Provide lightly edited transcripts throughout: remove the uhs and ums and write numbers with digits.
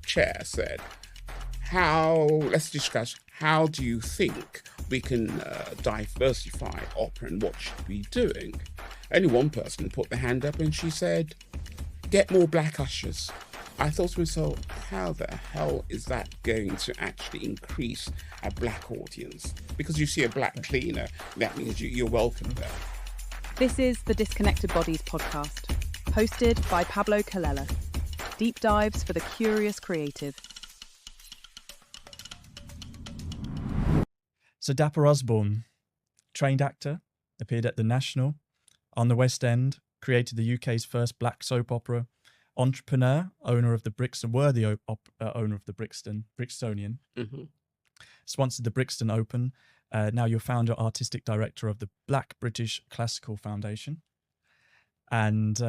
chair said, let's discuss how do you think we can diversify opera and what should we be doing? Only one person put their hand up and she said, get more black ushers. I thought to myself, how the hell is that going to actually increase a black audience? Because you see a black cleaner, that means you're welcome there. This is the Disconnected Bodies podcast, hosted by Pablo Colella. Deep dives for the curious creative. So Dapper Osborne, trained actor, appeared at the National, on the West End, created the UK's first black soap opera, entrepreneur, owner of the Brixton, owner of the Brixtonian, sponsored the Brixton Open. Now you're founder, artistic director of the Black British Classical Foundation. And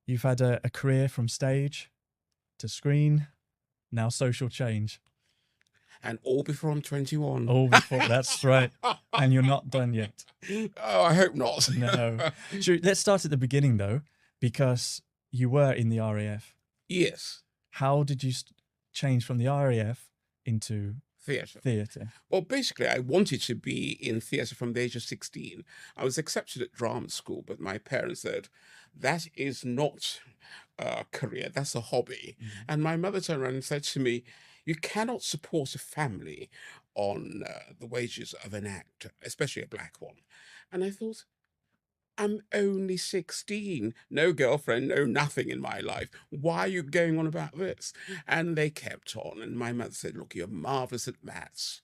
you've had a career from stage to screen, now social change. And all before I'm 21. All before, that's right. And you're not done yet. Oh, I hope not. No. Sure, let's start at the beginning, though, because you were in the RAF. Yes. How did you change from the RAF into theatre? Well, basically, I wanted to be in theatre from the age of 16. I was accepted at drama school, but my parents said, that is not a career, that's a hobby. Mm-hmm. And my mother turned around and said to me, you cannot support a family on the wages of an actor, especially a black one. And I thought, I'm only 16, no girlfriend, no nothing in my life. Why are you going on about this? And they kept on. And my mother said, look, you're marvelous at maths.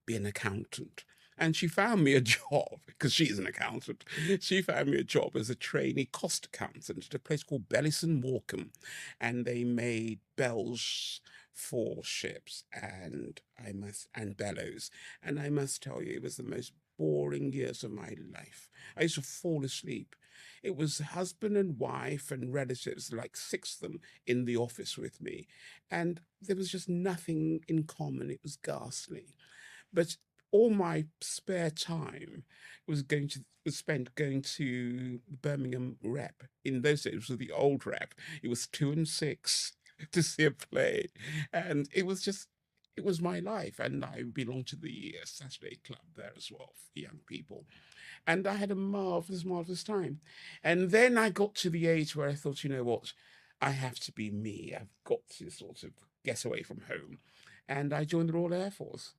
Be an accountant. And she found me a job, because she's an accountant. She found me a job as a trainee cost accountant at a place called Bellis and Morecambe. And they made bells for ships and bellows. And I must tell you, it was the most boring years of my life. I used to fall asleep. It was husband and wife and relatives, like 6 of them, in the office with me. And there was just nothing in common. It was ghastly. But all my spare time was spent going to Birmingham Rep. In those days, it was the old Rep. It was 2 and 6 to see a play. And it was my life. And I belonged to the Saturday Club there as well for young people. And I had a marvelous time. And then I got to the age where I thought, you know what, I have to be me. I've got to sort of get away from home. And I joined the Royal Air Force.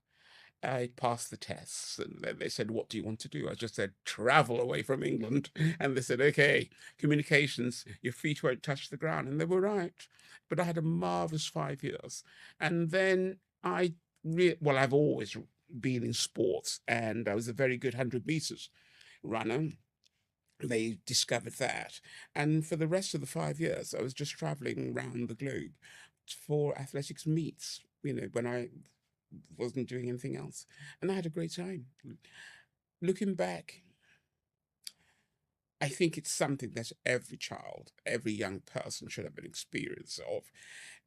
I passed the tests, and then they said, what do you want to do? I just said, travel away from England. And they said, okay, communications, your feet won't touch the ground. And they were right. But I had a marvelous 5 years. And then I've always been in sports, and I was a very good 100 meters runner. They discovered that. And for the rest of the 5 years, I was just traveling around the globe for athletics meets, when I wasn't doing anything else. And I had a great time. Looking back, I think it's something that every child, every young person should have an experience of,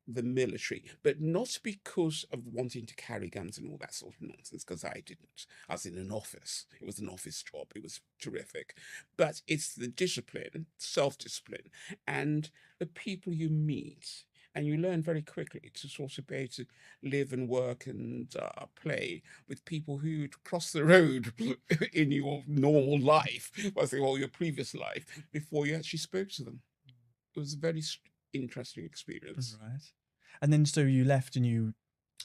the military, but not because of wanting to carry guns and all that sort of nonsense, because I didn't. I was in an office. It was an office job. It was terrific. But it's the discipline, self-discipline, and the people you meet. And you learn very quickly to sort of be able to live and work and play with people who'd cross the road in your normal life, your previous life, before you actually spoke to them. It was a very interesting experience. Right. And then so you left and you...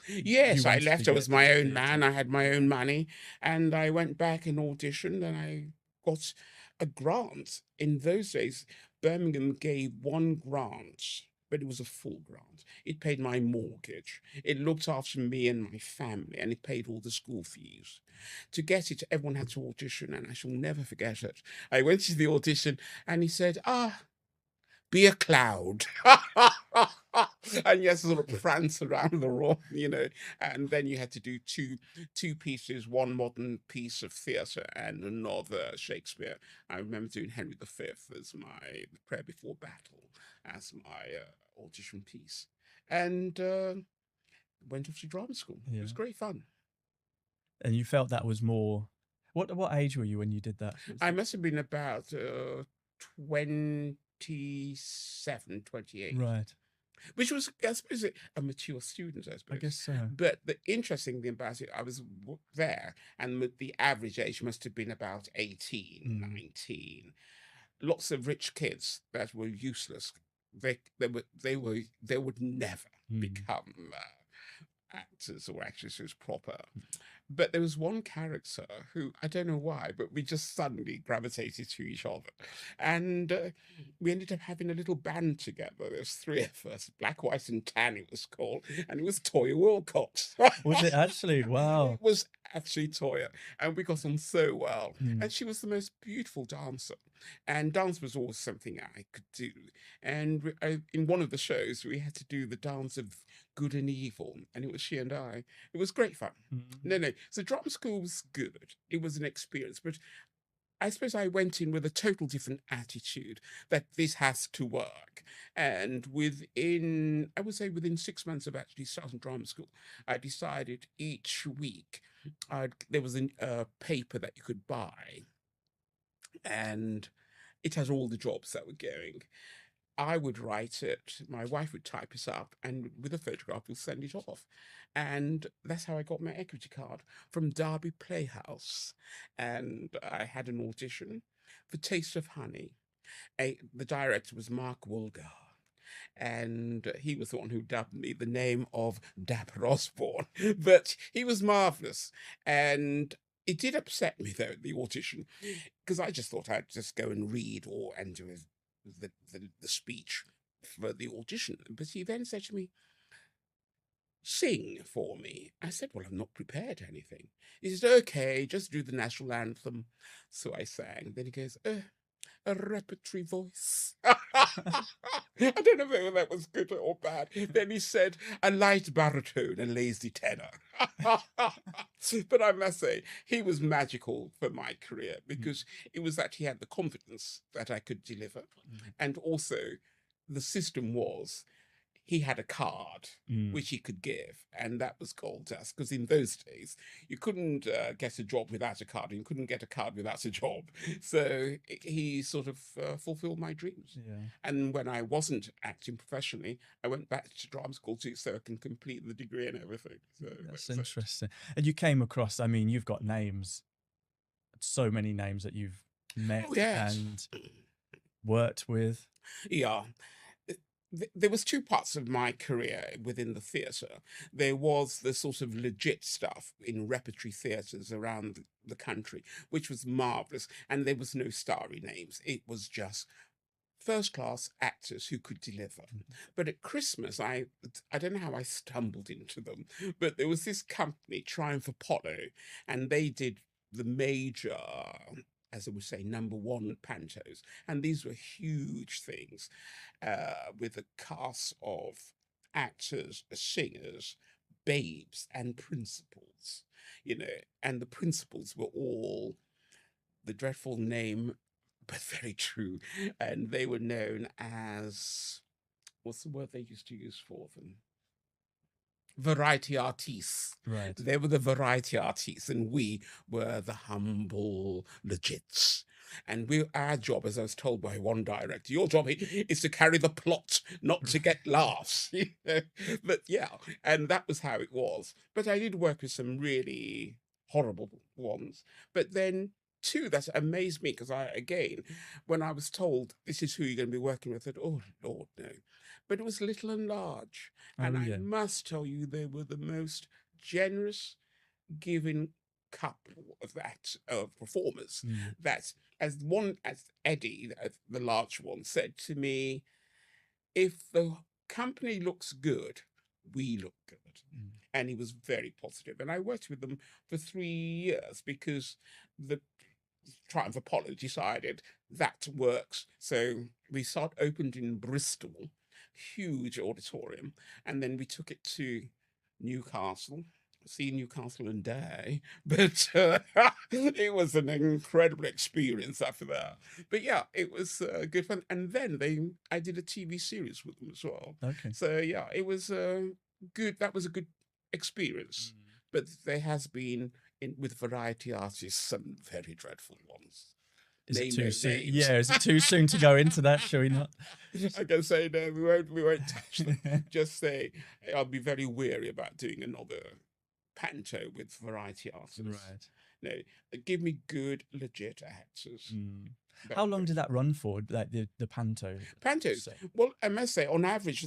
Yes, I left. I was my own man. I had my own money. And I went back and auditioned, and I got a grant. In those days, Birmingham gave 1 grant, but it was a full grant. It paid my mortgage. It looked after me and my family, and it paid all the school fees. To get it, everyone had to audition, and I shall never forget it. I went to the audition, and he said, be a cloud. And yes, sort of prance around the room, and then you had to do two pieces, one modern piece of theatre and another Shakespeare. I remember doing Henry V as my Prayer Before Battle as my audition piece, and went off to drama school. Yeah. It was great fun. And you felt that was more... What age were you when you did that? I must have been about 27, 28. Right. which was, I suppose, a mature student, I I suppose. guess so. But the interesting thing about it, I was there, and the average age must have been about 18, 19. Lots of rich kids that were useless. They would never become actors or actresses proper. But there was one character who, I don't know why, but we just suddenly gravitated to each other. And we ended up having a little band together. There's three of us, Black, White, and Tan, it was called. And it was Toya Wilcox. Was it actually? Wow. It was actually Toya. And we got on so well. Mm. And she was the most beautiful dancer. And dance was always something I could do. And in one of the shows, we had to do the dance of good and evil. And it was she and I. It was great fun. No. So drama school was good. It was an experience. But I suppose I went in with a total different attitude that this has to work. And I would say within 6 months of actually starting drama school, I decided each week there was a paper that you could buy, and it has all the jobs that were going. I would write it, my wife would type it up, and with a photograph, we'll send it off. And that's how I got my equity card from Derby Playhouse. And I had an audition for Taste of Honey. The director was Mark Woolgar. And he was the one who dubbed me the name of Dapper Osborne. But he was marvellous. And it did upset me, though, the audition, because I just thought I'd just go and read and do the speech for the audition. But he then said to me, "Sing for me." I said, "Well, I'm not prepared anything." He said, "Okay, just do the national anthem." So I sang. Then he goes, "A repertory voice." I don't know whether that was good or bad. Then he said, "A light baritone, a lazy tenor." But I must say, he was magical for my career, because it was that he had the confidence that I could deliver. And also, the system was, he had a card which he could give, and that was gold dust, because in those days you couldn't get a job without a card, and you couldn't get a card without a job. So he sort of fulfilled my dreams. And when I wasn't acting professionally, I went back to drama school so I can complete the degree and everything. So that's interesting. And you came across, I mean, you've got names, so many names that you've met and worked with. Yeah. There was two parts of my career within the theatre. There was the sort of legit stuff in repertory theatres around the country, which was marvellous. And there was no starry names. It was just first-class actors who could deliver. But at Christmas, I don't know how I stumbled into them, but there was this company, Triumph Apollo, and they did the major, as I would say, number one pantos. And these were huge things, with a cast of actors, singers, babes, and principals, and the principals were all the dreadful name, but very true. And they were known as, what's the word they used to use for them? Variety artists. Right. They were the variety artists, and we were the humble legits. And our job, as I was told by one director, your job is to carry the plot, not to get laughs. But yeah, and that was how it was. But I did work with some really horrible ones. But then, too, that amazed me, because when I was told this is who you're going to be working with, I thought, oh Lord, no. But it was Little and Large. And I must tell you, they were the most generous, giving couple of performers. That, as Eddie, the large one, said to me, if the company looks good, we look good. And he was very positive. And I worked with them for 3 years, because the Triumph Apollo decided that works. So we opened in Bristol, huge auditorium, and then we took it to Newcastle. See Newcastle and die, but it was an incredible experience after that. But yeah, it was good fun. And then I did a TV series with them as well. Okay. So yeah, it was good. That was a good experience. But there has been, with variety artists, some very dreadful ones. Is it Name too no soon? names. Yeah, is it too soon to go into that? Shall we not? I can say no, we won't touch them. Just say I'll be very weary about doing another panto with variety artists. Right. No, give me good, legit actors. How long did that run for? Like the panto? Pantos? So- Well, I must say, on average,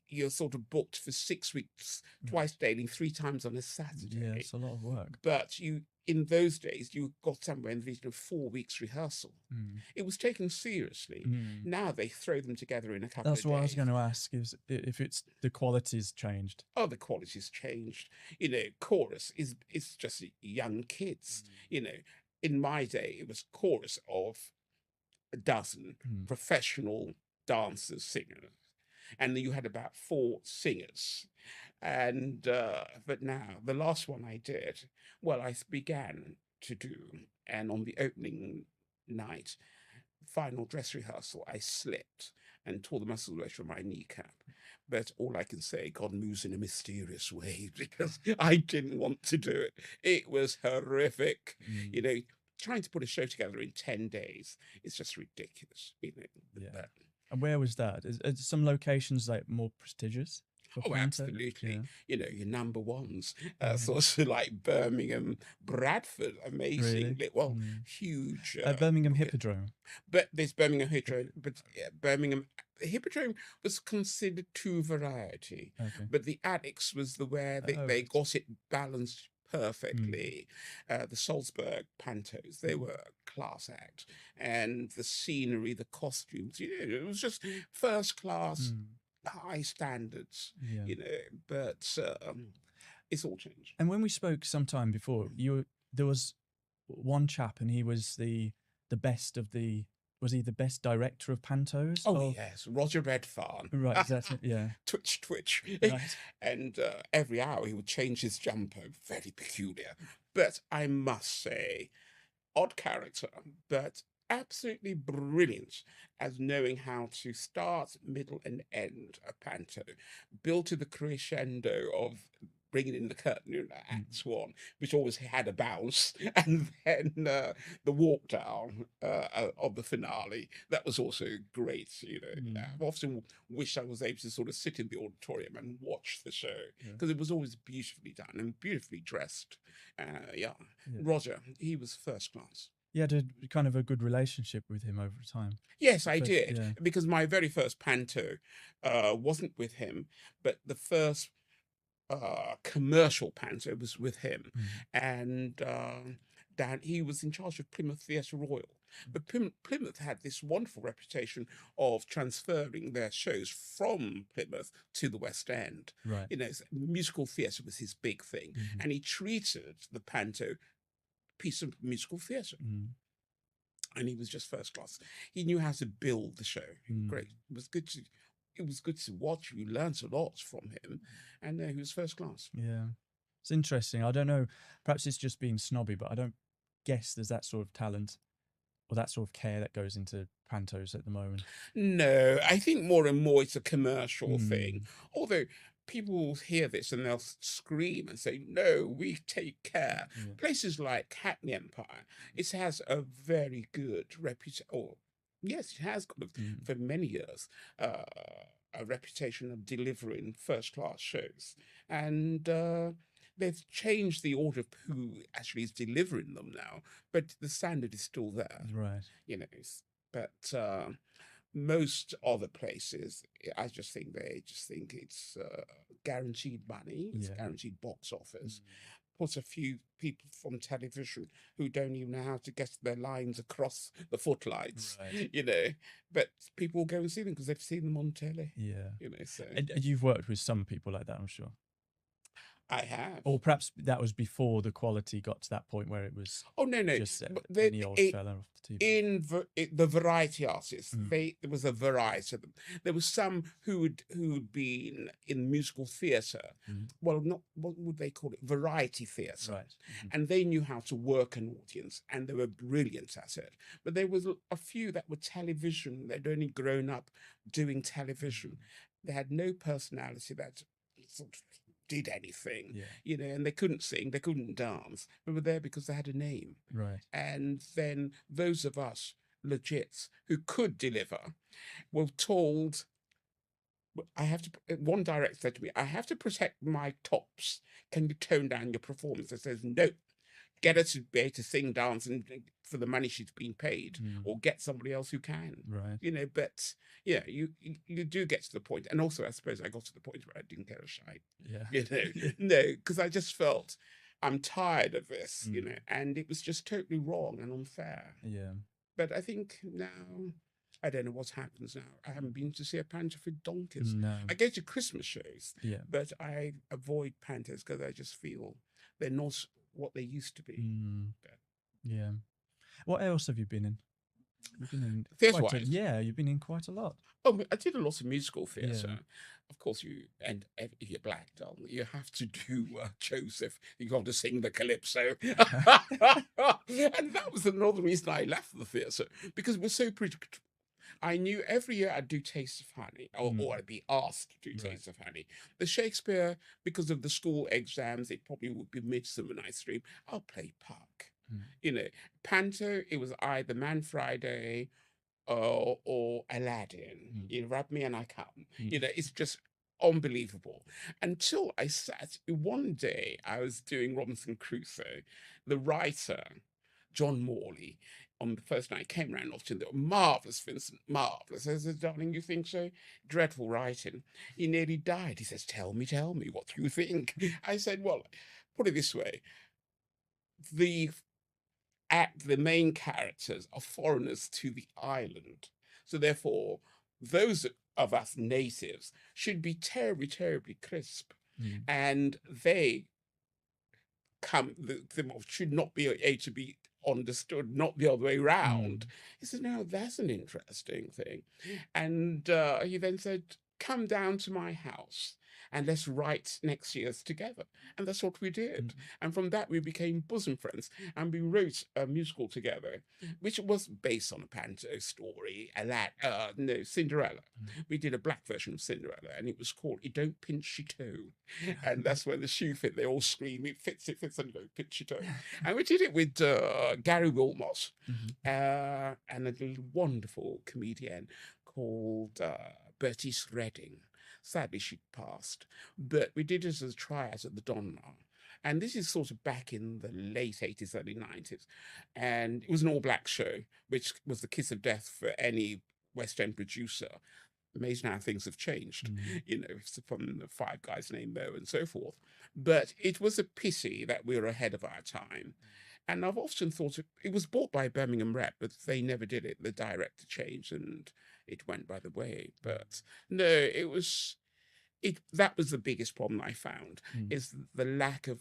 you're sort of booked for 6 weeks, twice daily, 3 times on a Saturday. Yeah, it's a lot of work. But in those days, you got somewhere in the region of 4 weeks rehearsal. It was taken seriously. Now they throw them together in a couple That's of days. what I was going to ask, is if it's the quality's changed. Oh, the quality's changed. Chorus is just young kids. In my day, it was chorus of a dozen professional dancers, singers, and then you had about 4 singers. And but now the last one I did, well, I began to do, and on the opening night, final dress rehearsal, I slipped and tore the muscle away from my kneecap. But all I can say, God moves in a mysterious way, because I didn't want to do it. It was horrific. Trying to put a show together in 10 days, it's just ridiculous. Yeah. And where was that? Are some locations like more prestigious? Oh, absolutely. Your number ones, sort of like Birmingham, Bradford, amazing. Really? Well, huge. Birmingham Hippodrome. But there's Birmingham Hippodrome, but Birmingham Hippodrome was considered to variety. Okay. But the Attics was where they got it balanced perfectly. The Salzburg Pantos, they were a class act. And the scenery, the costumes, it was just first class, high standards, but it's all changed. And when we spoke sometime before, there was one chap, and he was the best of the. Was he the best director of pantos? Oh, yes, Roger Redfarn. Right, that's it. Yeah. Twitch. Right. And every hour he would change his jumper. Very peculiar. But I must say, odd character, but absolutely brilliant as knowing how to start, middle, and end a panto, built to the crescendo of bringing in the curtain in Act 1, which always had a bounce, and then the walk down of the finale. That was also great. I've often wished I was able to sort of sit in the auditorium and watch the show, because it was always beautifully done and beautifully dressed. Roger, he was first class. You had a kind of a good relationship with him over time. Yes, I did, because my very first panto wasn't with him, but the first commercial panto was with him, and he was in charge of Plymouth Theatre Royal. But Plymouth had this wonderful reputation of transferring their shows from Plymouth to the West End. Right. Musical theatre was his big thing, and he treated the panto piece of musical theatre. And he was just first class. He knew how to build the show. Great. It was good to watch. You learnt a lot from him, and he was first class. Yeah, it's interesting. I don't know. Perhaps it's just being snobby, but I don't guess there's that sort of talent or that sort of care that goes into pantos at the moment. No, I think more and more it's a commercial thing. Although people will hear this and they'll scream and say, "No, we take care." Places like Hackney Empire, it has a very good reputation. Yes, it has got for many years a reputation of delivering first-class shows, and they've changed the order of who actually is delivering them now, but the standard is still there. Right. But most other places, I just think it's guaranteed money, it's guaranteed box office. Put a few people from television who don't even know how to get their lines across the footlights, but people will go and see them because they've seen them on telly. Yeah. So. And you've worked with some people like that, I'm sure. I have. Or perhaps that was before the quality got to that point where it was. Oh no! Just any old fella off the TV. In the variety artists, there was a variety of them. There was some who'd been in musical theatre. Well, not what would they call it? Variety theatre. Right. And they knew how to work an audience, and they were brilliant at it. But there was a few that were television. They'd only grown up doing television. They had no personality. That sort of did anything, and they couldn't sing, they couldn't dance, but were there because they had a name. Right. And then those of us legit, who could deliver, were told, I have to, one director said to me, I have to protect my tops. Can you tone down your performance? I says, no, get her to be able to sing, dance, and for the money she's been paid, or get somebody else who can. Right. But yeah, you do get to the point, and also I suppose I got to the point where I didn't care a shite. Yeah. No, because I just felt I'm tired of this, and it was just totally wrong and unfair. Yeah. But I think now, I don't know what happens now. I haven't been to see a panto for donkeys. No. I go to Christmas shows, Yeah. but I avoid pantos because I just feel they're not what they used to be. But Yeah. What else have you been in? You've been in theatre-wise? Yeah, you've been in quite a lot. Oh, I did a lot of musical theatre. Yeah. Of course, and if you're black, darling, you have to do Joseph. You got to sing the calypso, and that was another reason I left the theatre, because we're so predictable. I knew every year I'd do Taste of Honey, or I'd be asked to do Taste of Honey. The Shakespeare, because of the school exams, it probably would be Midsummer Night's Dream. I'll play Puck. Panto, it was either Man Friday or Aladdin. You rub me and I come. It's just unbelievable. Until I sat one day, I was doing Robinson Crusoe. The writer, John Morley, on the first night came round often. Marvellous, Vincent, marvellous. I said, darling, you think so? Dreadful writing. He nearly died. He says, tell me, what do you think? I said, well, put it this way. The main characters are foreigners to the island. So therefore, those of us natives should be terribly, terribly crisp. And they should not be able to be understood, not the other way round. He said, no, that's an interesting thing. And he then said, come down to my house and let's write next year's together. And that's what we did. And from that, we became bosom friends. And we wrote a musical together, which was based on a panto story, Cinderella. We did a black version of Cinderella, and it was called It Don't Pinch Your Toe. And that's when the shoe fit, they all scream, it fits, and don't pinch your toe. And we did it with Gary Wilmot, and a wonderful comedian called Bertie Redding. Sadly, she passed. But we did it as a tryout at the Donmar. And this is sort of back in the late 80s, early 90s. And it was an all-black show, which was the kiss of death for any West End producer. Amazing how things have changed, from the Five Guys named Mo and so forth. But it was a pity that we were ahead of our time. And I've often thought it was bought by Birmingham Rep, but they never did it. The director changed and it went by the way. But no, that was the biggest problem I found, is the lack of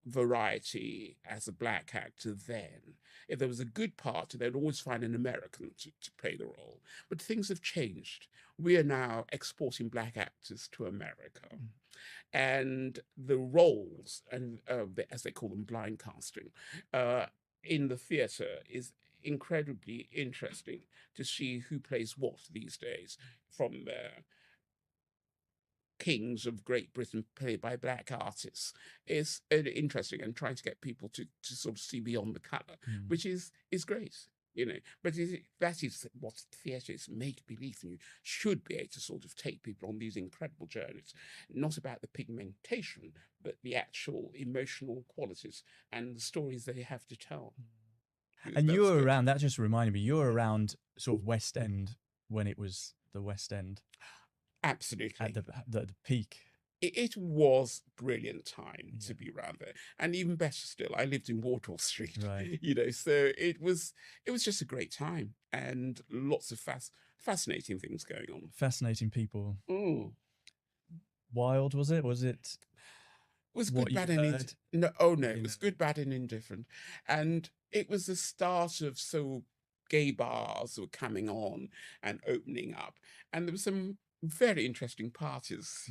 variety as a black actor then. If there was a good part, they'd always find an American to play the role. But things have changed. We are now exporting black actors to America. And the roles, and as they call them, blind casting, in the theatre is incredibly interesting to see who plays what these days, from kings of Great Britain played by black artists. Is interesting, and trying to get people to sort of see beyond the colour, which is great. But that is what theatre is, make believe. You should be able to sort of take people on these incredible journeys, not about the pigmentation, but the actual emotional qualities and the stories they have to tell. And you were around, that just reminded me, you were around sort of West End when it was the West End. Absolutely. At the peak. It was brilliant time to be around there. And even better still, I lived in Wardwell Street, right. So it was just a great time, and lots of fascinating things going on. Fascinating people. Wild, was it? It was good, bad, and indifferent. It was good, bad, and indifferent. And it was the start of gay bars were coming on and opening up. And there was some very interesting parties,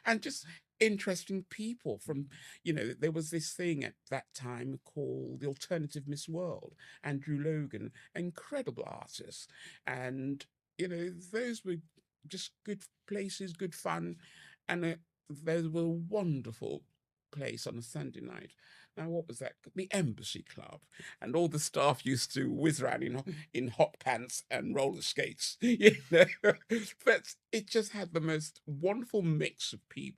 and just interesting people from, there was this thing at that time called the Alternative Miss World, Andrew Logan, incredible artists. And, those were just good places, good fun. And there was a wonderful place on a Sunday night Now, what was that? The Embassy Club. And all the staff used to whiz around in hot pants and roller skates. You know? But it just had the most wonderful mix of people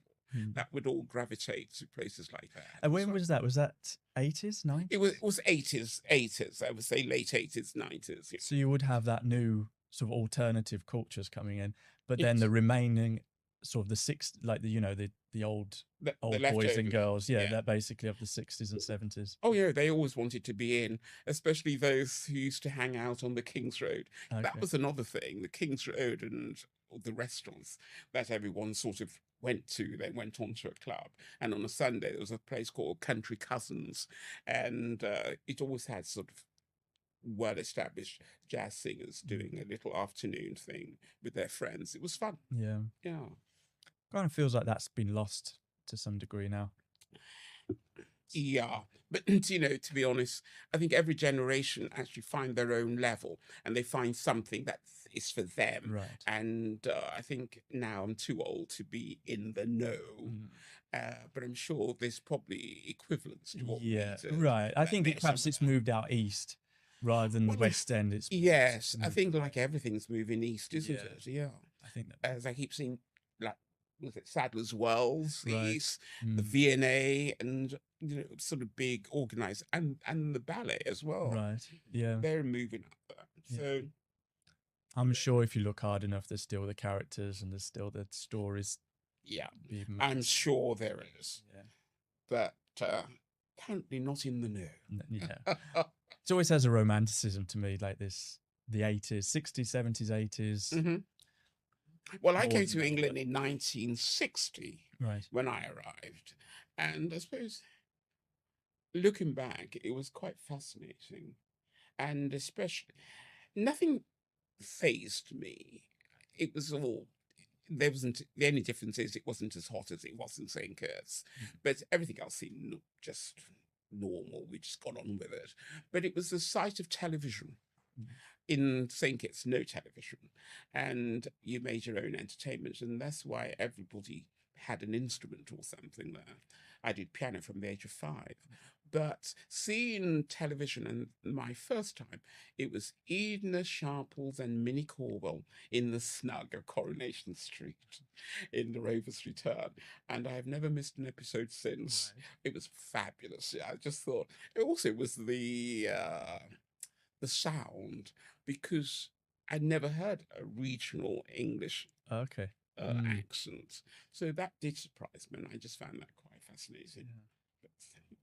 that would all gravitate to places like that. And when was that? Was that 80s, 90s? It was 80s, I would say late 80s, 90s. Yeah. So you would have that new sort of alternative cultures coming in, but then Yes. the remaining sort of like the old The boys and leftovers. girls, Yeah. that basically of the 60s and 70s. Oh yeah, they always wanted to be in, especially those who used to hang out on the King's Road. That Okay. was another thing, the King's Road and the restaurants that everyone sort of went to. They went on to a club, and on a Sunday there was a place called Country Cousins, and it always had sort of well-established jazz singers doing a little afternoon thing with their friends. It was fun. Yeah. Yeah. Kind of feels like that's been lost to some degree now. Yeah, but to be honest, I think every generation actually find their own level, and they find something that is for them. Right. And I think now I'm too old to be in the know, but I'm sure there's probably equivalents to what we did. Right. I think there's perhaps it's moved out east rather than the Well, West End. It's Yes, I think like everything's moving east, isn't Yeah. it? Yeah. I think that. As I keep seeing, like, was it Sadler's Wells, the Right. East, the V&A, and sort of big organized, and the ballet as well. Right. Yeah. They're moving up there. Yeah. So I'm sure if you look hard enough, there's still the characters and there's still the stories. yeah, being I'm made. sure there is, Yeah. but apparently not in the know. Yeah. It always has a romanticism to me, like this, the 80s, 60s, 70s, 80s. Hmm. Well, I More came than to that, England in 1960 Right. when I arrived, and I suppose looking back, it was quite fascinating, and especially nothing fazed me. It was all there wasn't the only difference is it wasn't as hot as it was in St. Kitts, but everything else seemed just normal. We just got on with it. But it was the sight of television. In St. Kitts, no television, and you made your own entertainment, and that's why everybody had an instrument or something there. I did piano from the age of 5. But seeing television, and my first time, it was Edna Sharples and Minnie Corwell in the snug of Coronation Street in The Rover's Return. And I have never missed an episode since. Right. It was fabulous. I just thought it also was the sound, because I'd never heard a regional English Okay. accent. So that did surprise me, and I just found that quite fascinating. But,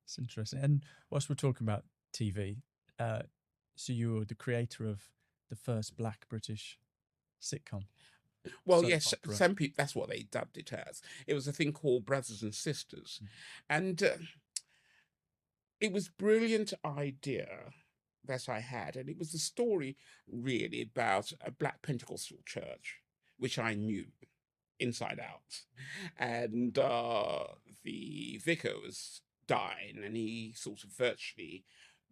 It's interesting. And whilst we're talking about TV, so you were the creator of the first Black British sitcom. well, Soap yes, opera. some people, that's what they dubbed it as. It was a thing called Brothers and Sisters. And it was a brilliant idea that I had. And it was a story really about a Black Pentecostal church, which I knew inside out. And the vicar was dying, and he sort of virtually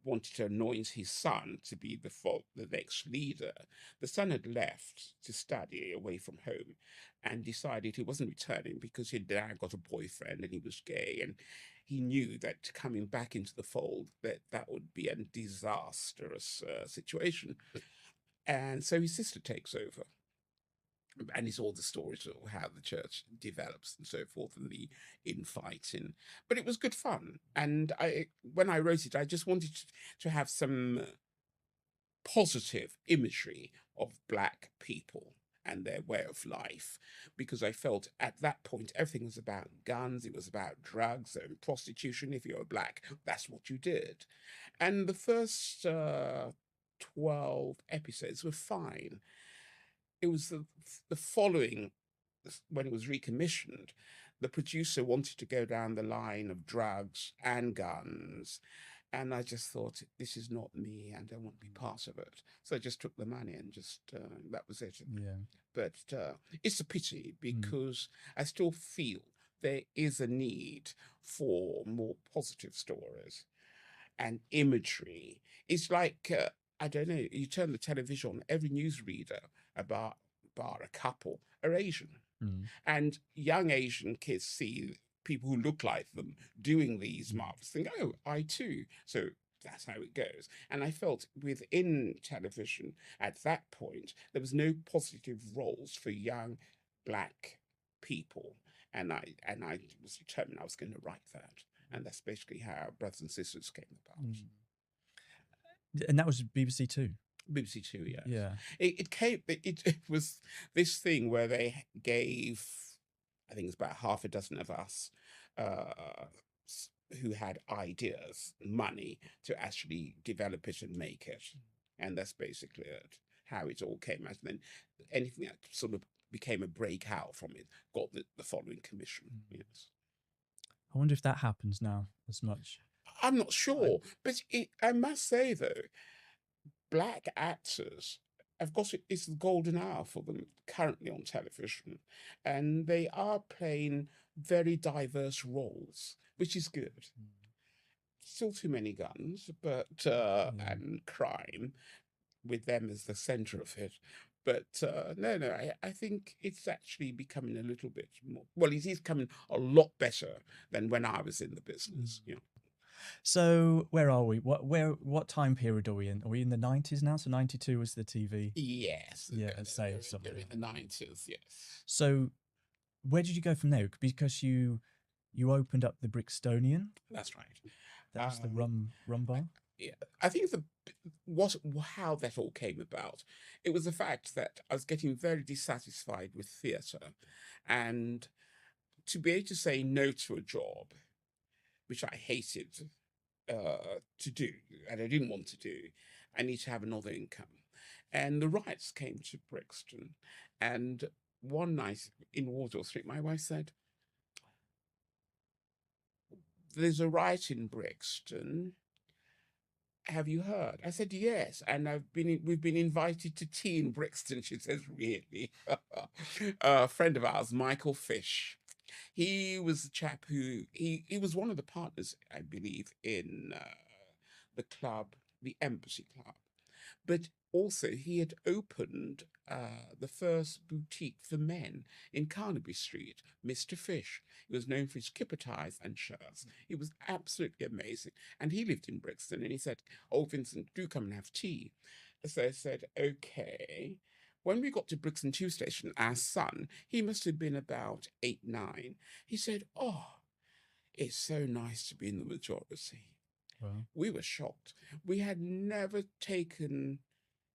wanted to anoint his son to be the next leader. The son had left to study away from home and decided he wasn't returning because he'd now got a boyfriend and he was gay, and he knew that coming back into the fold, that would be a disastrous situation. And so his sister takes over. And it's all the stories of how the church develops and so forth, and the infighting. But it was good fun. And when I wrote it, I just wanted to have some positive imagery of Black people and their way of life, because I felt at that point everything was about guns, it was about drugs and prostitution. If you were Black, that's what you did. And the first 12 episodes were fine. It was the following, when it was recommissioned, the producer wanted to go down the line of drugs and guns. And I just thought, this is not me, and I don't want to be part of it. So I just took the money and just, that was it. Yeah. But it's a pity, because I still feel there is a need for more positive stories and imagery. It's like, I don't know, you turn the television on, every newsreader bar a couple are Asian. And young Asian kids see people who look like them doing these marvels think, oh, I too. So that's how it goes. And I felt within television at that point, there was no positive roles for young black people. And I was determined I was going to write that. And that's basically how Brothers and Sisters came about. And that was BBC Two. BBC Two, yes. Yeah. It was this thing where they gave, I think it's about half a dozen of us, who had ideas, money to actually develop it and make it. And that's basically it, how it all came out. And then anything that sort of became a breakout from it got the following commission. Yes. I wonder if that happens now as much. I'm not sure, but I must say though, black actors have got it's the golden hour for them currently on television, and they are playing very diverse roles, which is good. Still too many guns, but and crime, with them as the centre of it. But no, I think it's actually becoming a little bit more. Well, it is coming a lot better than when I was in the business. You know. So where are we? What time period are we in? Are we in the 90s now? So 92 was the TV. Yes. Yeah, I'd say something. In the 90s, yes. So where did you go from there? Because you opened up the Brixtonian. That's right. That was the rum bar. Yeah, I think how that all came about. It was the fact that I was getting very dissatisfied with theatre, and to be able to say no to a job, which I hated to do, and I didn't want to do, I need to have another income. And the riots came to Brixton, and one night in Wardour Street, my wife said, "There's a riot in Brixton. Have you heard?" I said, "Yes." And we've been invited to tea in Brixton. She says, "Really?" A friend of ours, Michael Fish. He was the chap who he was one of the partners, I believe, in the club, the Embassy Club. But also he had opened the first boutique for men in Carnaby Street, Mr. Fish. He was known for his kipper ties and shirts. He was absolutely amazing. And he lived in Brixton, and he said, "Oh, Vincent, do come and have tea." So I said, "Okay." When we got to Brixton Tube Station, our son, he must have been about 8, 9. He said, "Oh, it's so nice to be in the majority." Wow. We were shocked. We had never taken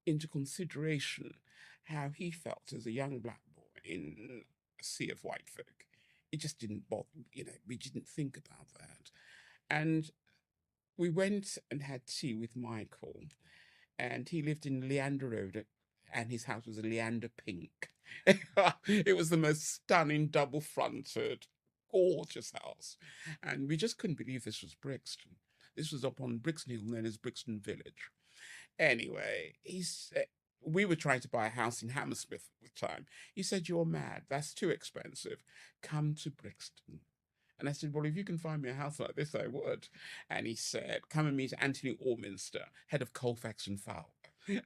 into consideration how he felt as a young black boy in a sea of white folk. It just didn't bother, we didn't think about that. And we went and had tea with Michael, and he lived in Leander Road, and his house was a Leander Pink. It was the most stunning double-fronted, gorgeous house. And we just couldn't believe this was Brixton. This was up on Brixton Hill, known as Brixton Village. Anyway, we were trying to buy a house in Hammersmith at the time. He said, "You're mad. That's too expensive. Come to Brixton." And I said, "Well, if you can find me a house like this, I would." And he said, "Come and meet Anthony Orminster, head of Colfax and Fowler."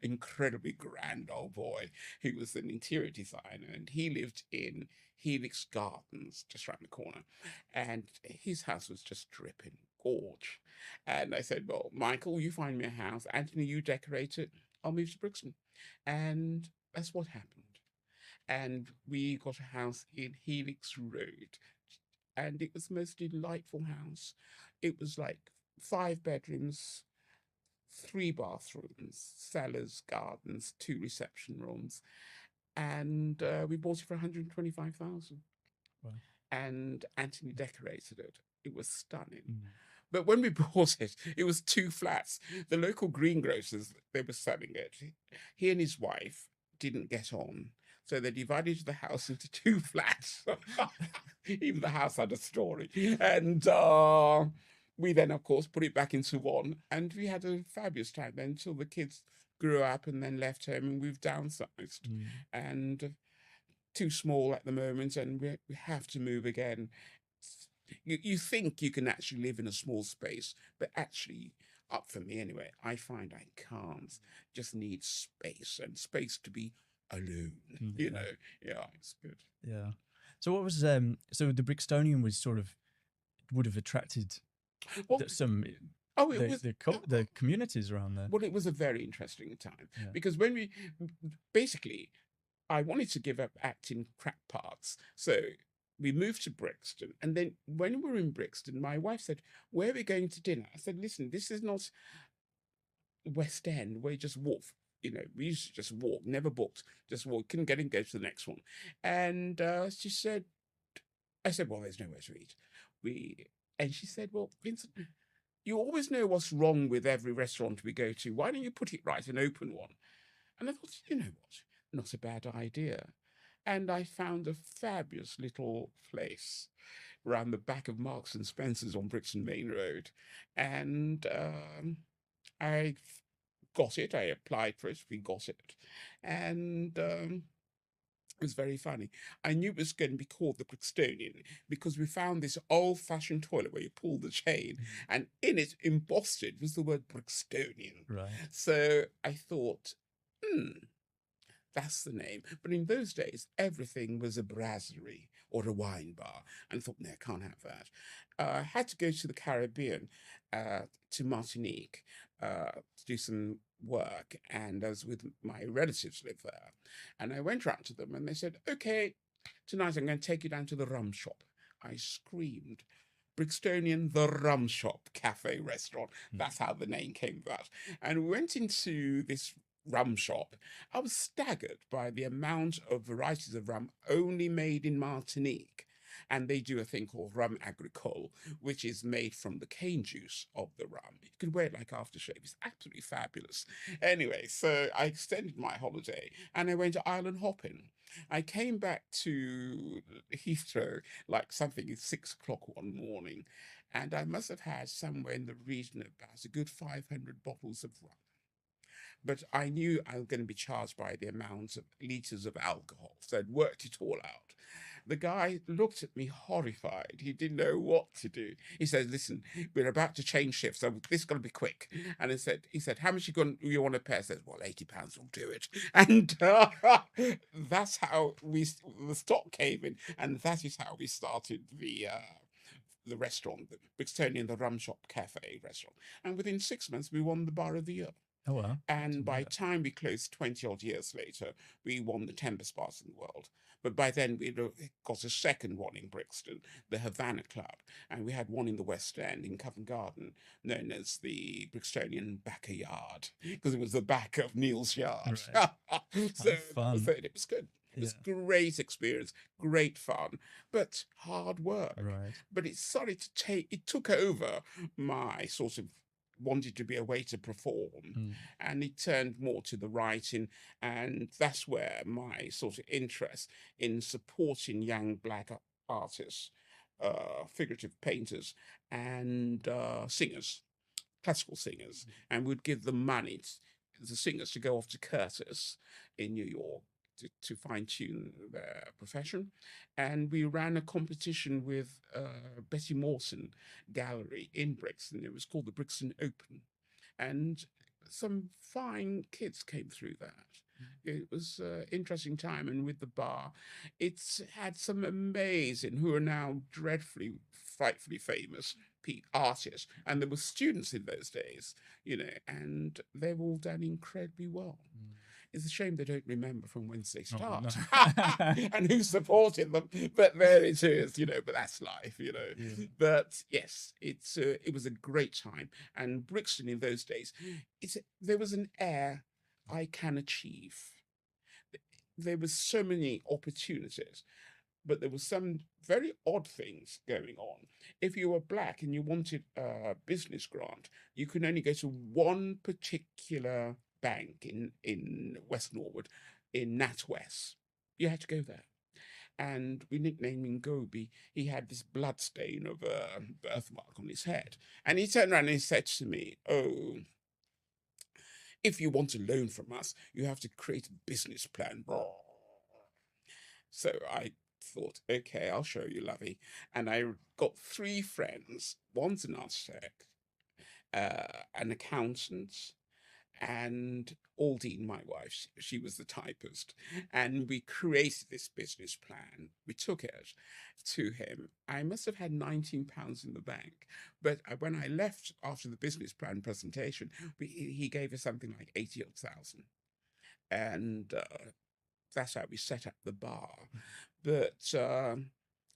Incredibly grand old boy. He was an interior designer, and he lived in Helix Gardens, just round the corner. And his house was just dripping gorge. And I said, "Well, Michael, you find me a house. Anthony, you decorate it. I'll move to Brixton." And that's what happened. And we got a house in Helix Road. And it was the most delightful house. It was like 5 bedrooms, 3 bathrooms, cellars, gardens, 2 reception rooms. And we bought it for 125,000. Wow. And Anthony decorated it. It was stunning. But when we bought it, it was 2 flats. The local greengrocers, they were selling it. He and his wife didn't get on. So they divided the house into 2 flats. Even the house had a story. And we then, of course, put it back into 1. And we had a fabulous time then until the kids grew up and then left home, and we've downsized. And too small at the moment, and we have to move again. You think you can actually live in a small space, but actually, up for me anyway, I find I can't. Just need space, and space to be alone. Yeah, it's good. Yeah. So what was so the Brixtonian was sort of would have attracted Well, some oh, it was. the communities around there. Well, it was a very interesting time Yeah. because when we basically, I wanted to give up acting crap parts, so we moved to Brixton, and then when we were in Brixton, my wife said, "Where are we going to dinner?" I said, "Listen, this is not West End where you just walk." You know, we used to just walk, never booked, just walk, couldn't get engaged to the next one. And she said, I said, "Well, there's nowhere to eat." And she said, "Well, Vincent, you always know what's wrong with every restaurant we go to. Why don't you put it right and open one?" And I thought, you know what? Not a bad idea. And I found a fabulous little place around the back of Marks and Spencer's on Brixton Main Road. And I got it. I applied for it. We got it. And it was very funny. I knew it was going to be called the Brixtonian because we found this old-fashioned toilet where you pull the chain, and in it, embossed it, was the word Brixtonian. Right. So I thought, that's the name. But in those days, everything was a brasserie or a wine bar. And I thought, no, I can't have that. I had to go to the Caribbean, to Martinique, to do some work. And I was with my relatives live there. And I went round to them and they said, "Okay, tonight I'm going to take you down to the rum shop." I screamed, "Brixtonian, the rum shop, cafe, restaurant." That's how the name came about. And we went into this rum shop. I was staggered by the amount of varieties of rum only made in Martinique. And they do a thing called rum agricole, which is made from the cane juice of the rum. You can wear it like aftershave. It's absolutely fabulous. Anyway, so I extended my holiday and I went island hopping. I came back to Heathrow like something at 6 o'clock one morning, and I must have had somewhere in the region of about a good 500 bottles of rum. But I knew I was going to be charged by the amount of litres of alcohol, so I'd worked it all out. The guy looked at me horrified. He didn't know what to do. He said, "Listen, we're about to change shifts, so this is going to be quick." And he said, "How much you want to pay?" I said, "Well, £80 will do it." And that's how the stock came in, and that is how we started the restaurant, the Brixtonian, the Rum Shop Cafe restaurant. And within 6 months, we won the Bar of the Year. Oh, wow. And by the time we closed 20 odd years later, we won the Tempest Bars in the world. But by then, we'd got a second one in Brixton, the Havana Club. And we had one in the West End, in Covent Garden, known as the Brixtonian Backyard, because it was the back of Neil's yard. Right. So, fun. so it was good. It was great experience, great fun, but hard work. Right. But it took over my sort of wanted to be a way to perform, and it turned more to the writing, and that's where my sort of interest in supporting young black artists, figurative painters, and singers, classical singers, and would give them money, the singers, to go off to Curtis in New York to fine-tune their profession. And we ran a competition with Betty Mawson Gallery in Brixton. It was called the Brixton Open. And some fine kids came through that. It was an interesting time. And with the bar, it's had some amazing, who are now dreadfully, frightfully famous artists. And there were students in those days, and they've all done incredibly well. It's a shame they don't remember from whence they start and who supported them. But there it is, but that's life, Yeah. But yes, it was a great time. And Brixton in those days, there was an air, I can achieve. There was so many opportunities, but there was some very odd things going on. If you were black and you wanted a business grant, you could only go to one particular bank in West Norwood, in NatWest. You had to go there. And we nicknamed him Gobi. He had this blood stain of a birthmark on his head. And he turned around and he said to me, "Oh, if you want a loan from us, you have to create a business plan." So I thought, okay, I'll show you, lovey. And I got 3 friends. One's an architect, an accountant, And Aldine, my wife, she was the typist, and we created this business plan. We took it to him. I must have had £19 in the bank, but when I left after the business plan presentation, he gave us something like 80,000, and that's how we set up the bar. But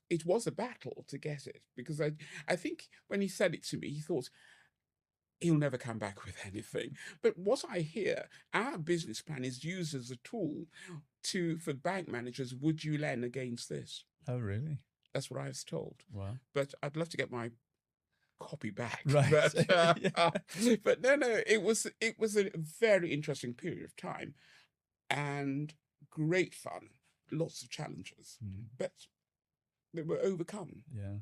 it was a battle to get it, because I think when he said it to me, he thought, he'll never come back with anything. But what I hear, our business plan is used as a tool for bank managers. Would you lend against this? Oh, really? That's what I was told. Wow. But I'd love to get my copy back. Right. But no, it was a very interesting period of time, and great fun, lots of challenges, but they were overcome. Yeah,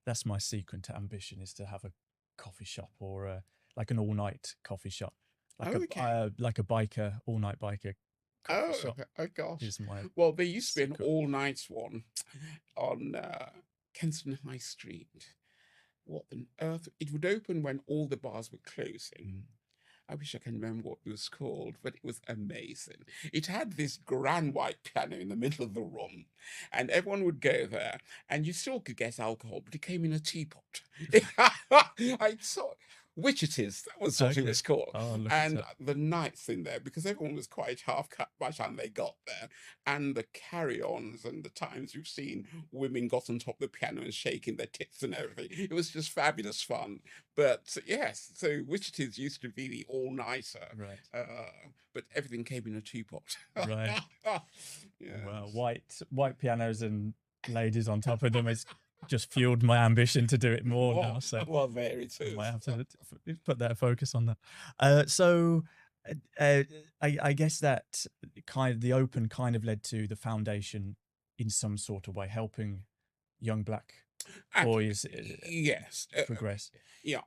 that's my secret ambition, is to have a coffee shop, or like an all-night coffee shop, like a biker, all-night biker coffee shop. Oh gosh. Is my Well, there used to be secret. an all-night one on Kensington High Street. What on earth? It would open when all the bars were closing. I wish I can remember what it was called, but it was amazing. It had this grand white piano in the middle of the room, and everyone would go there, and you still could get alcohol, but it came in a teapot. I saw which it is. That was what it was called. Oh, and the nights in there, because everyone was quite half cut by the time they got there, and the carry-ons and the times you've seen women got on top of the piano and shaking their tits and everything. It was just fabulous fun. But yes, so Wichita's used to be the all-nighter, right? But everything came in a teapot. Right. Yeah. Well, white pianos and ladies on top of them is just fueled my ambition to do it more now. So well, there it is. I might have to put that focus on that. So I guess that the open kind of led to the foundation in some sort of way, helping young black boys yes progress. Yeah,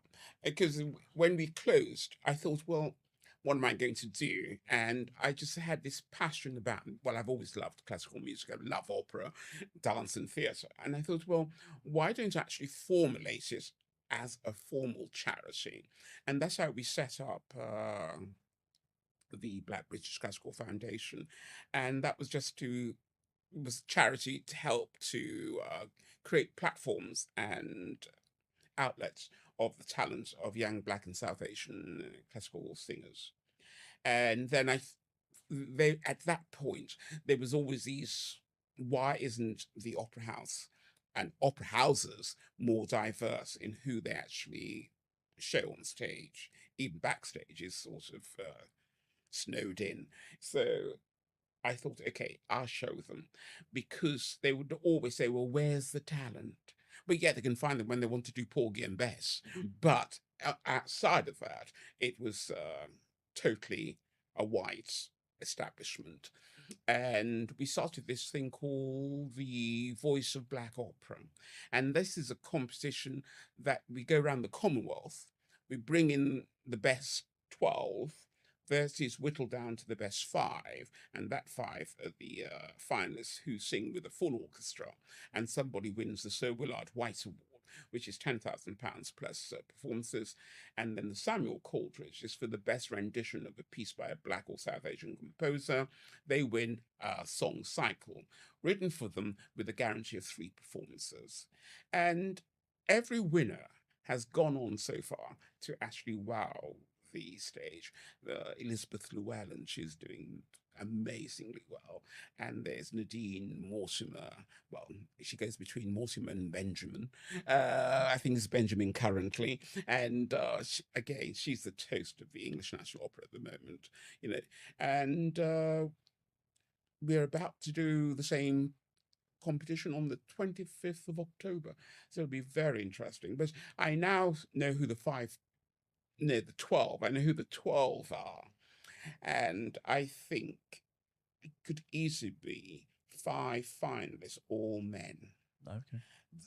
because when we closed, I thought, well, what am I going to do? And I just had this passion about, well, I've always loved classical music, I love opera, dance and theatre. And I thought, well, why don't I actually formulate it as a formal charity? And that's how we set up the Black British Classical Foundation. And that was was charity to help to create platforms and outlets of the talents of young Black and South Asian classical singers. And then at that point, there was always why isn't the opera house and opera houses more diverse in who they actually show on stage? Even backstage is sort of snowed in. So I thought, okay, I'll show them, because they would always say, well, where's the talent? But yeah, they can find them when they want to do Porgy and Bess. But outside of that, it was totally a white establishment. And we started this thing called the Voice of Black Opera. And this is a competition that we go around the Commonwealth. We bring in the best 12. That is whittled down to the best 5, and that 5 are the finalists who sing with a full orchestra, and somebody wins the Sir Willard White Award, which is £10,000 plus performances, and then the Samuel Coleridge is for the best rendition of a piece by a Black or South Asian composer. They win a song cycle, written for them with a guarantee of 3 performances. And every winner has gone on so far to actually wow the stage. Elizabeth Llewellyn, she's doing amazingly well. And there's Nadine Mortimer. Well, she goes between Mortimer and Benjamin. I think it's Benjamin currently. And again, she's the toast of the English National Opera at the moment. And we're about to do the same competition on the 25th of October. So it'll be very interesting. But I now know who the 12. I know who the 12 are. And I think it could easily be 5 finalists, all men. Okay.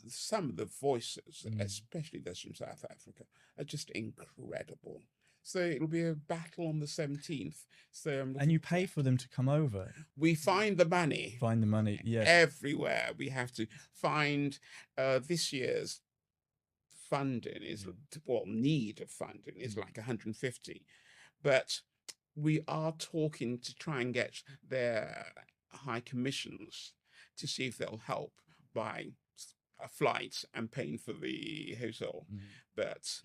Some of the voices, especially those from South Africa, are just incredible. So it'll be a battle on the 17th. And you pay for them to come over? We find the money. Find the money, yes. Everywhere. We have to find this year's funding is, need of funding is like 150. but we are talking to try and get their high commissions to see if they'll help by a flight and paying for the hotel. But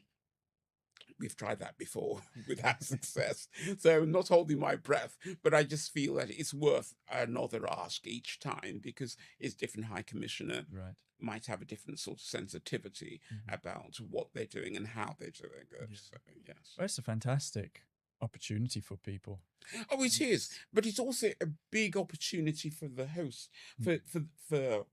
we've tried that before without success. So I'm not holding my breath, but I just feel that it's worth another ask each time, because it's different high commissioner Right. might have a different sort of sensitivity about what they're doing and how they're doing it. Yeah. So, yes. Well, it's a fantastic opportunity for people. Oh, it is, but it's also a big opportunity for the host, for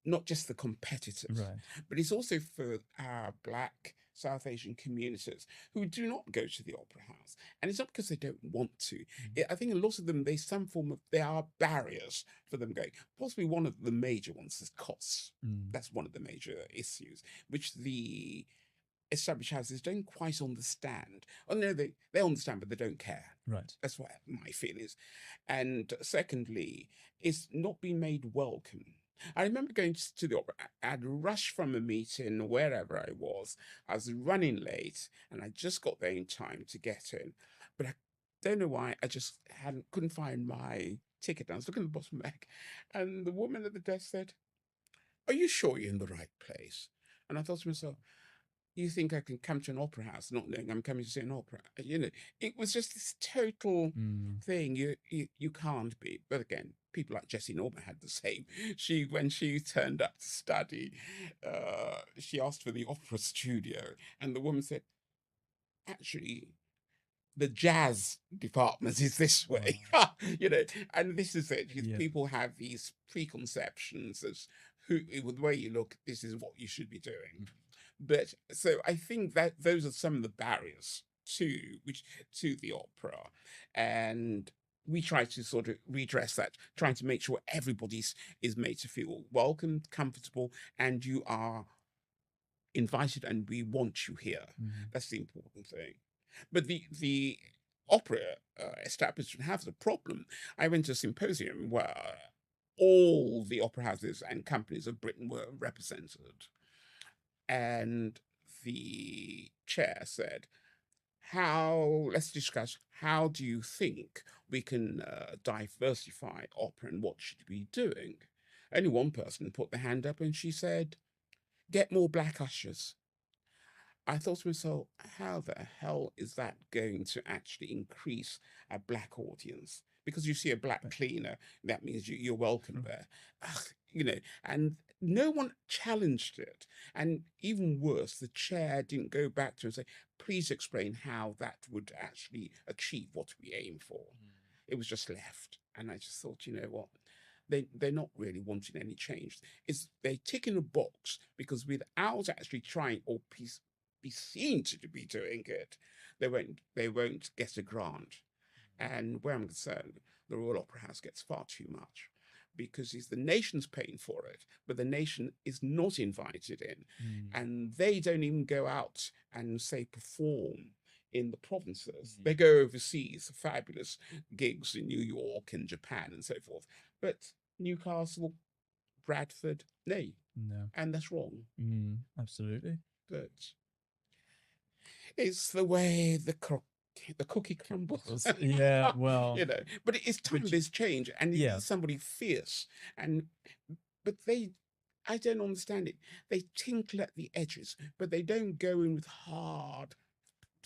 not just the competitors, Right. but it's also for our Black South Asian communities who do not go to the opera house. And it's not because they don't want to. I think a lot of them, there are barriers for them going. Possibly one of the major ones is costs. That's one of the major issues, which the established houses don't quite understand. Oh no, they understand, but they don't care. Right. That's what my feeling is. And secondly, it's not being made welcome. I remember going to the opera. I'd rushed from a meeting wherever I was. I was running late, and I just got there in time to get in. But I don't know why. I just couldn't find my ticket. I was looking at the bottom back, and the woman at the desk said, "Are you sure you're in the right place?" And I thought to myself, you think I can come to an opera house not knowing I'm coming to see an opera? It was just this total thing. You can't be. But again, people like Jessie Norman had the same. When she turned up to study, she asked for the opera studio, and the woman said, actually, the jazz department is this way. And this is it. People have these preconceptions as with the way you look, this is what you should be doing. But so I think that those are some of the barriers to the opera, and we try to sort of redress that, trying to make sure everybody is made to feel welcome, comfortable, and you are invited, and we want you here. That's the important thing. But the opera establishment has a problem. I went to a symposium where all the opera houses and companies of Britain were represented. And the chair said, let's discuss, how do you think we can diversify opera, and what should we be doing? Only one person put their hand up, and she said, get more black ushers. I thought to myself, how the hell is that going to actually increase a black audience? Because you see a black cleaner, that means you're welcome there. And no one challenged it. And even worse, the chair didn't go back to and say, please explain how that would actually achieve what we aim for. It was just left. And I just thought, you know what? They're not really wanting any change. They tick in a box, because without actually trying or be seen to be doing it, they won't get a grant. And where I'm concerned, the Royal Opera House gets far too much, because it's the nation's paying for it, but the nation is not invited in, and they don't even go out and say perform in the provinces. They go overseas, fabulous gigs in New York and Japan and so forth. But Newcastle, Bradford, no. And that's wrong. Absolutely. But it's the way the cookie crumbles. Yeah, well, but it's time there's change, and you need somebody fierce. But I don't understand it. They tinkle at the edges, but they don't go in with hard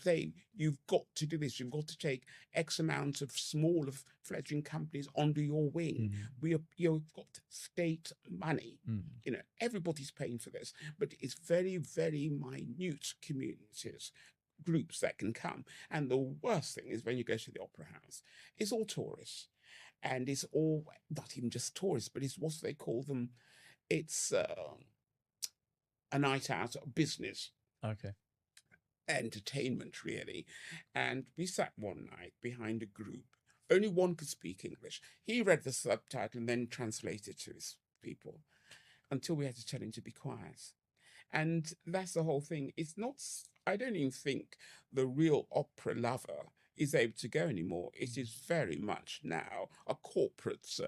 saying, you've got to do this, you've got to take X amount of smaller fledgling companies under your wing. You've got state money. Everybody's paying for this, but it's very, very minute communities, groups that can come. And the worst thing is when you go to the opera house, it's all tourists. And it's all, not even just tourists, but it's what they call them. It's a night out, business. Okay. Entertainment, really. And we sat one night behind a group. Only one could speak English. He read the subtitle and then translated to his people, until we had to tell him to be quiet. And that's the whole thing. It's not, I don't even think the real opera lover is able to go anymore. It is very much now a corporate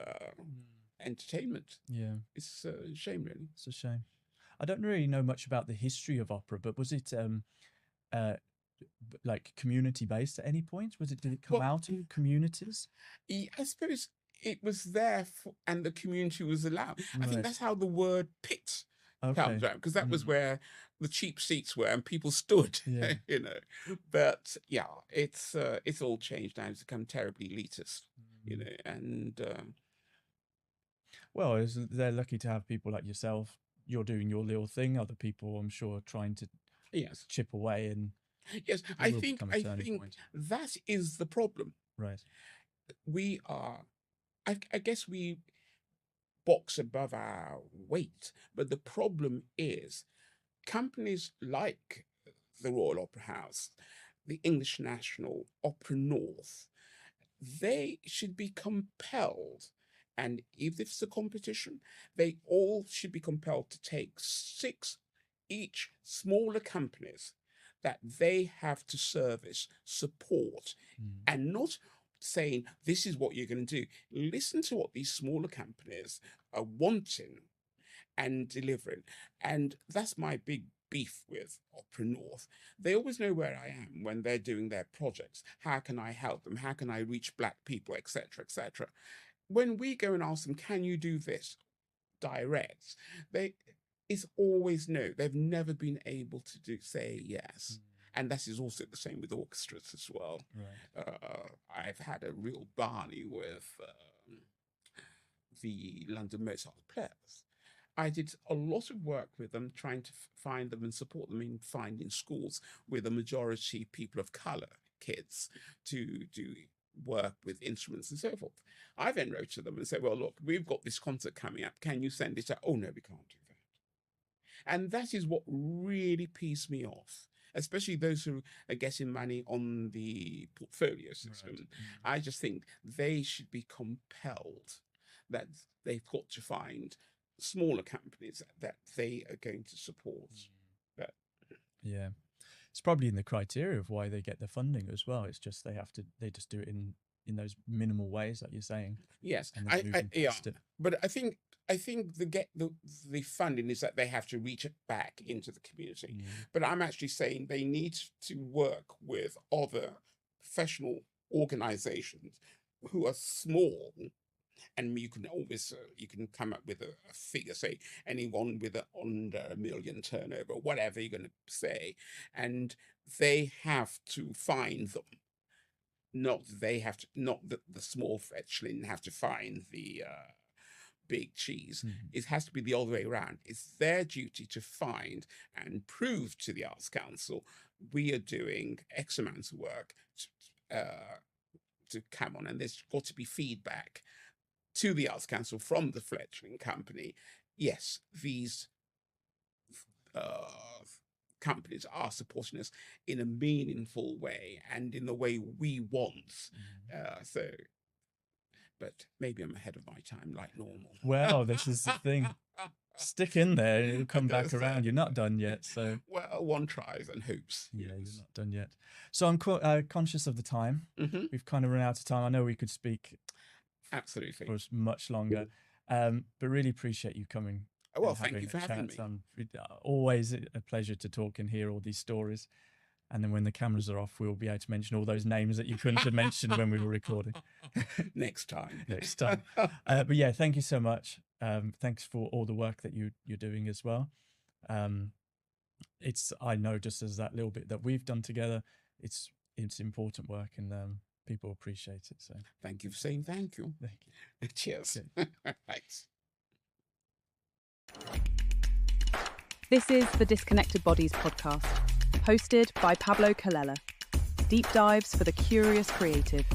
entertainment. Yeah. It's a shame, really. It's a shame. I don't really know much about the history of opera, but was it like community based at any point? Did it come Well, out in communities? I suppose it was there and the community was allowed. I think Right. that's how the word pit comes Okay. around, because that was Mhm. where the cheap seats were and people stood, Yeah. you know. But yeah, it's all changed now. It's become terribly elitist, you know, and Well, they're lucky to have people like yourself. You're doing your little thing. Other people, I'm sure, are trying to yes, chip away, and yes. it I will think become a turning point. that is the problem. Right. We are, I guess we box above our weight, but the problem is companies like the Royal Opera House, the English National, Opera North, they should be compelled, and if it's a competition, they all should be compelled to take 6 each smaller companies that they have to service, support, Mm. and not saying this is what you're going to do. Listen to what these smaller companies are wanting and delivering. And that's my big beef with Opera North. They always know where I am when they're doing their projects. How can I help them? How can I reach Black people, etc., etc. When we go and ask them, can you do this direct? It's always no. They've never been able to say yes. And that is also the same with orchestras as well. Right. I've had a real Barney with the London Mozart Players. I did a lot of work with them, trying to find them and support them in finding schools with a majority people of colour kids to do work with instruments and so forth. I then wrote to them and said, well, look, we've got this concert coming up. Can you send it out? Oh, no, we can't do that. And that is what really pissed me off, especially those who are getting money on the portfolio system. Right. I just think they should be compelled that they've got to find smaller companies that they are going to support. But yeah, it's probably in the criteria of why they get the funding as well. It's just they just do it in those minimal ways that you're saying. yes, And then moving yeah. past it. But I think the funding is that they have to reach it back into the community. But I'm actually saying they need to work with other professional organizations who are small. And you can always you can come up with a figure, say anyone with under $1 million turnover, whatever you're going to say, and they have to find them. Not the small fledgling have to find the big cheese. It has to be the other way around. It's their duty to find and prove to the Arts Council we are doing X amount of work to come on, and there's got to be feedback to the Arts Council from the fledgling company. Yes, these companies are supporting us in a meaningful way and in the way we want. But maybe I'm ahead of my time, like normal. Well, this is the thing. Stick in there, it'll come back around. You're not done yet, so well, one tries and hopes. yeah, yes. you're not done yet. So I'm conscious of the time. We've kind of run out of time. I know we could speak absolutely for much longer, but really appreciate you coming. Well, thank you for having me. Always a pleasure to talk and hear all these stories. And then when the cameras are off, we'll be able to mention all those names that you couldn't have mentioned when we were recording. Next time. Next time. But yeah, thank you so much. Thanks for all the work that you're doing as well. I know just as that little bit that we've done together, it's important work, and people appreciate it. So thank you for saying thank you. Thank you. Cheers. Okay. Thanks. This is the Disconnected Bodies podcast, hosted by Pablo Colella. Deep dives for the curious creative.